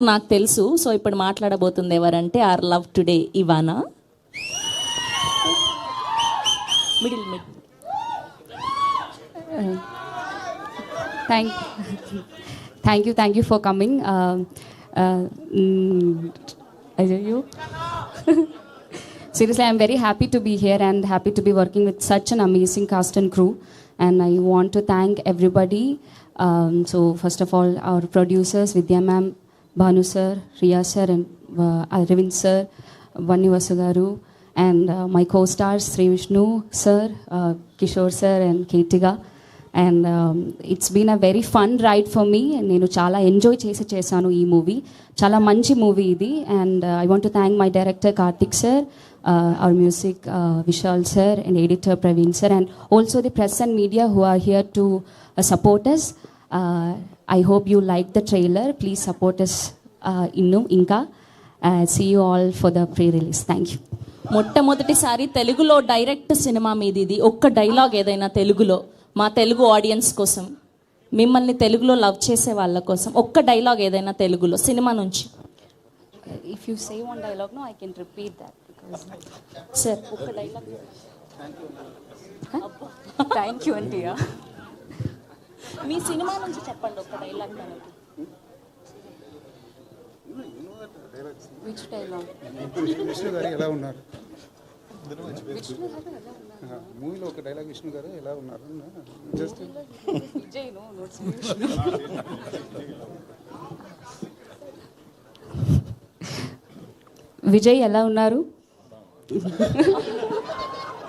నాకు తెలుసు. సో ఇప్పుడు మాట్లాడబోతుంది ఎవరంటే our love today Ivana. Middle mid. Thank you for coming. You. Seriously, I'm very happy to be here and happy to be working with such an amazing cast and crew. And I want to thank everybody. So first of all, our producers, Vidya ma'am, Bhanu sir, Riya sir, and Arvind sir, Vanni Vasugaru, and my co-stars Sri Vishnu sir, Kishore sir, and Keetiga. And it's been a very fun ride for me. And నేను చాలా enjoy చేశాను ఈ movie. చాలా మంచి movie ఇది. And I want to thank my director Karthik sir, our music Vishal sir, and editor Praveen sir, and also the press and media who are here to support us. I hope you like the trailer. Please support us ఇంకా. See you all for the pre-release. Thank you. మొట్టమొదటిసారి తెలుగులో direct cinema మీది ఇది. ఒక్క dialogue ఏదైనా తెలుగులో మా Telugu audience కోసం, మిమ్మల్ని తెలుగులో లవ్ చేసే వాళ్ళ కోసం ఒక్క డైలాగ్ ఏదైనా తెలుగులో సినిమా నుంచి. If you say one dialogue, no, I can repeat that. Sir ఒక్క డైలాగ్. Thank you, Antia. మీ సినిమా నుంచి చెప్పండి ఒక్క డైలాగ్ మనకి. Which dialogue? విష్ణు గారు ఎలా ఉన్నారు Vishnu garu ela unnaru? మూవీలో ఒక డైలాగ్ విష్ణు గారు ఎలా ఉన్నారు just Vijay, no, not Vishnu. Vijay ఎలా ఉన్నారు?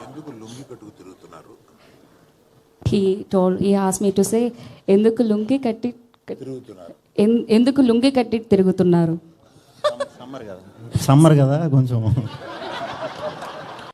ఎందుకు లుంగి కట్టుకు తిరుగుతున్నారు? He asked me to say ఎందుకు లుంగి కట్టి తిరుగుతున్నారు. ఎందుకు లుంగి కట్టి తిరుగుతున్నారు? సమ్మర్ కదా కొంచెం